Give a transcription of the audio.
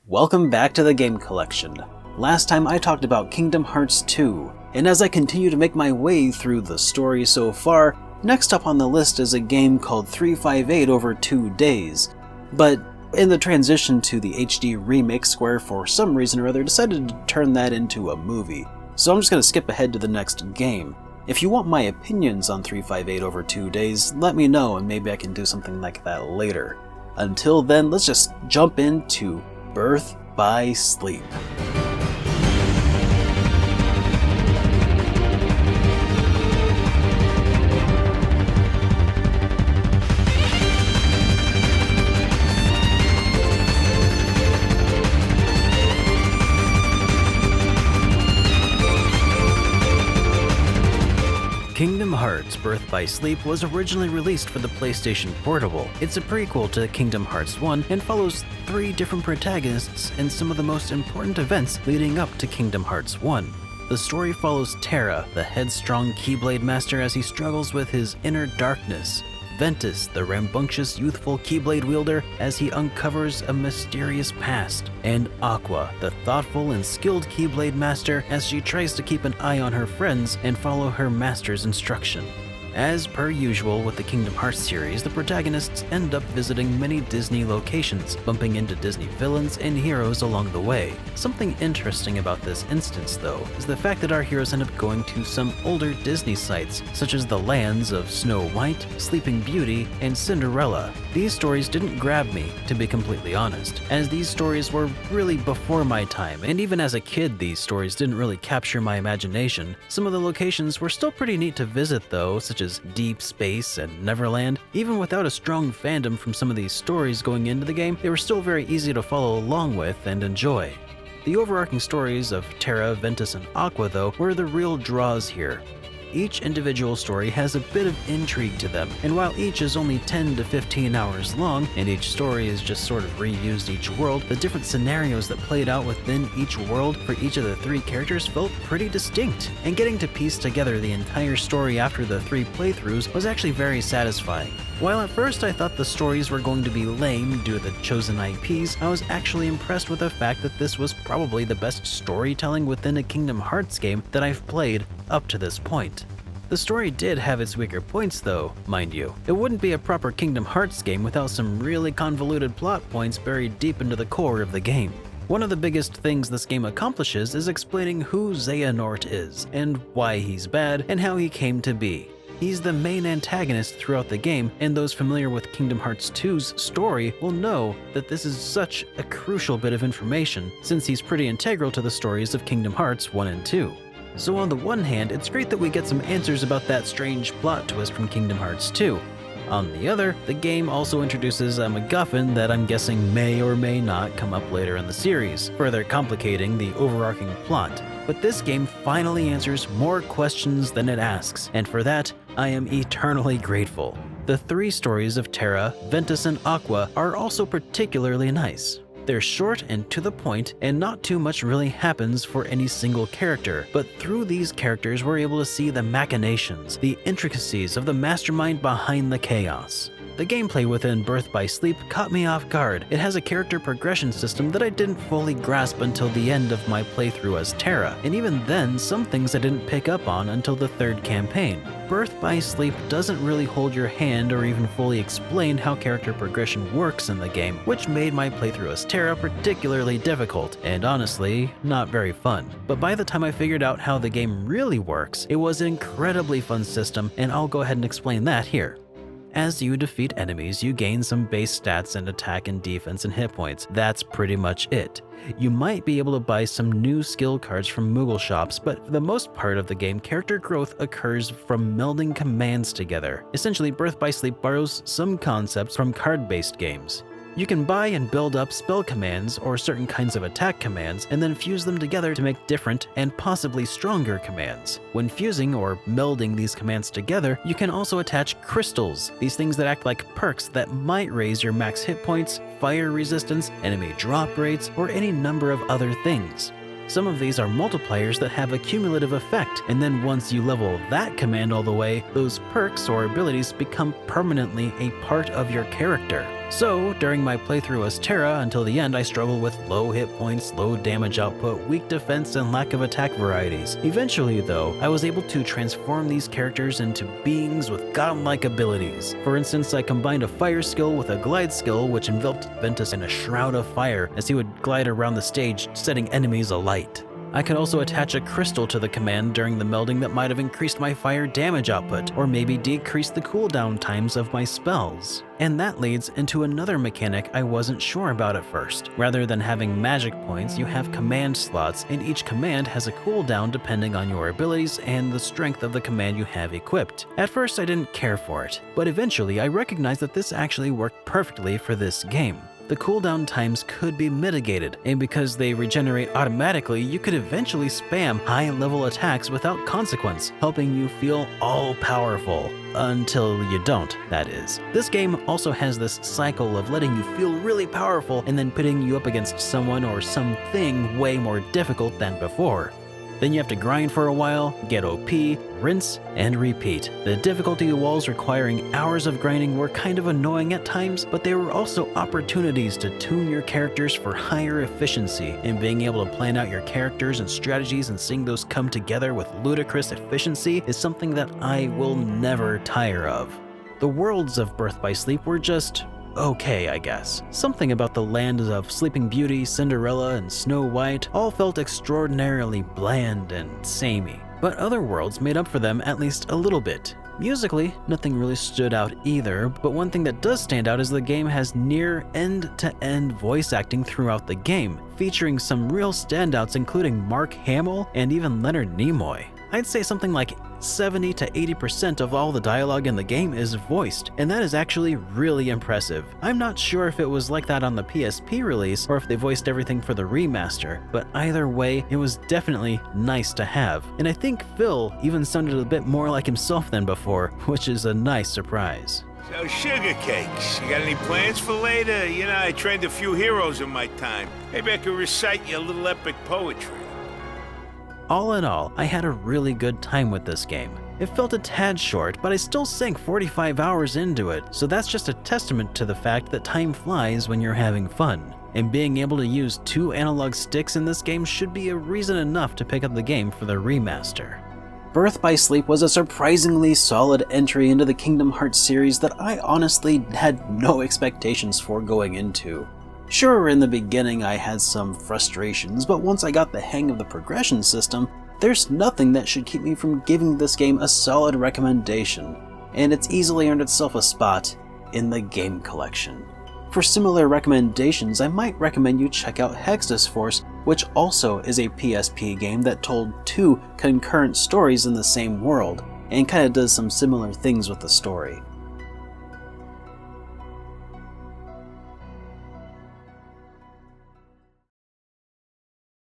Welcome back to the Game Collection. Last time I talked about Kingdom Hearts 2, and as I continue to make my way through the story so far, next up on the list is a game called 358 over 2 days. But in the transition to the HD remake, Square for some reason or other decided to turn that into a movie. So I'm just going to skip ahead to the next game. If you want my opinions on 358 over 2 days, let me know and maybe I can do something like that later. Until then, let's just jump into Birth by Sleep. Kingdom Hearts Birth by Sleep was originally released for the PlayStation Portable. It's a prequel to Kingdom Hearts 1 and follows 3 different protagonists and some of the most important events leading up to Kingdom Hearts 1. The story follows Terra, the headstrong Keyblade master, as he struggles with his inner darkness. Ventus, the rambunctious youthful Keyblade wielder, as he uncovers a mysterious past, and Aqua, the thoughtful and skilled Keyblade master, as she tries to keep an eye on her friends and follow her master's instruction. As per usual with the Kingdom Hearts series, the protagonists end up visiting many Disney locations, bumping into Disney villains and heroes along the way. Something interesting about this instance, though, is the fact that our heroes end up going to some older Disney sites, such as the lands of Snow White, Sleeping Beauty, and Cinderella. These stories didn't grab me, to be completely honest, as these stories were really before my time, and even as a kid these stories didn't really capture my imagination. Some of the locations were still pretty neat to visit though, such as Deep Space and Neverland. Even without a strong fandom from some of these stories going into the game, they were still very easy to follow along with and enjoy. The overarching stories of Terra, Ventus, and Aqua, though, were the real draws here. Each individual story has a bit of intrigue to them, and while each is only 10 to 15 hours long, and each story is just sort of reused each world, the different scenarios that played out within each world for each of the 3 characters felt pretty distinct, and getting to piece together the entire story after the 3 playthroughs was actually very satisfying. While at first I thought the stories were going to be lame due to the chosen IPs, I was actually impressed with the fact that this was probably the best storytelling within a Kingdom Hearts game that I've played up to this point. The story did have its weaker points though, mind you. It wouldn't be a proper Kingdom Hearts game without some really convoluted plot points buried deep into the core of the game. One of the biggest things this game accomplishes is explaining who Xehanort is, and why he's bad, and how he came to be. He's the main antagonist throughout the game, and those familiar with Kingdom Hearts 2's story will know that this is such a crucial bit of information, since he's pretty integral to the stories of Kingdom Hearts 1 and 2. So on the one hand, it's great that we get some answers about that strange plot twist from Kingdom Hearts 2. On the other, the game also introduces a MacGuffin that I'm guessing may or may not come up later in the series, further complicating the overarching plot. But this game finally answers more questions than it asks, and for that, I am eternally grateful. The 3 stories of Terra, Ventus, and Aqua are also particularly nice. They're short and to the point, and not too much really happens for any single character, but through these characters we're able to see the machinations, the intricacies of the mastermind behind the chaos. The gameplay within Birth by Sleep caught me off guard. It has a character progression system that I didn't fully grasp until the end of my playthrough as Terra, and even then some things I didn't pick up on until the 3rd campaign. Birth by Sleep doesn't really hold your hand or even fully explain how character progression works in the game, which made my playthrough as Terra particularly difficult, and honestly, not very fun. But by the time I figured out how the game really works, it was an incredibly fun system, and I'll go ahead and explain that here. As you defeat enemies, you gain some base stats and attack and defense and hit points. That's pretty much it. You might be able to buy some new skill cards from Moogle shops, but for the most part of the game, character growth occurs from melding commands together. Essentially, Birth by Sleep borrows some concepts from card-based games. You can buy and build up spell commands or certain kinds of attack commands and then fuse them together to make different and possibly stronger commands. When fusing or melding these commands together, you can also attach crystals, these things that act like perks that might raise your max hit points, fire resistance, enemy drop rates, or any number of other things. Some of these are multipliers that have a cumulative effect, and then once you level that command all the way, those perks or abilities become permanently a part of your character. So, during my playthrough as Terra until the end, I struggled with low hit points, low damage output, weak defense, and lack of attack varieties. Eventually though, I was able to transform these characters into beings with godlike abilities. For instance, I combined a fire skill with a glide skill which enveloped Ventus in a shroud of fire as he would glide around the stage, setting enemies alight. I could also attach a crystal to the command during the melding that might have increased my fire damage output, or maybe decreased the cooldown times of my spells. And that leads into another mechanic I wasn't sure about at first. Rather than having magic points, you have command slots, and each command has a cooldown depending on your abilities and the strength of the command you have equipped. At first I didn't care for it, but eventually I recognized that this actually worked perfectly for this game. The cooldown times could be mitigated, and because they regenerate automatically, you could eventually spam high-level attacks without consequence, helping you feel all-powerful. Until you don't, that is. This game also has this cycle of letting you feel really powerful and then pitting you up against someone or something way more difficult than before. Then you have to grind for a while, get OP, rinse, and repeat. The difficulty walls requiring hours of grinding were kind of annoying at times, but they were also opportunities to tune your characters for higher efficiency, and being able to plan out your characters and strategies and seeing those come together with ludicrous efficiency is something that I will never tire of. The worlds of Birth by Sleep were just okay, I guess. Something about the lands of Sleeping Beauty, Cinderella, and Snow White all felt extraordinarily bland and samey, but other worlds made up for them at least a little bit. Musically, nothing really stood out either, but one thing that does stand out is the game has near end-to-end voice acting throughout the game, featuring some real standouts including Mark Hamill and even Leonard Nimoy. I'd say something like 70 to 80% of all the dialogue in the game is voiced, and that is actually really impressive. I'm not sure if it was like that on the PSP release or if they voiced everything for the remaster, but either way, it was definitely nice to have. And I think Phil even sounded a bit more like himself than before, which is a nice surprise. So, sugar cakes, you got any plans for later? You know, I trained a few heroes in my time. Maybe I could recite you a little epic poetry. All in all, I had a really good time with this game. It felt a tad short, but I still sank 45 hours into it, so that's just a testament to the fact that time flies when you're having fun. And being able to use 2 analog sticks in this game should be a reason enough to pick up the game for the remaster. Birth by Sleep was a surprisingly solid entry into the Kingdom Hearts series that I honestly had no expectations for going into. Sure, in the beginning I had some frustrations, but once I got the hang of the progression system, there's nothing that should keep me from giving this game a solid recommendation, and it's easily earned itself a spot in the game collection. For similar recommendations, I might recommend you check out Hexus Force, which also is a PSP game that told 2 concurrent stories in the same world, and kinda does some similar things with the story.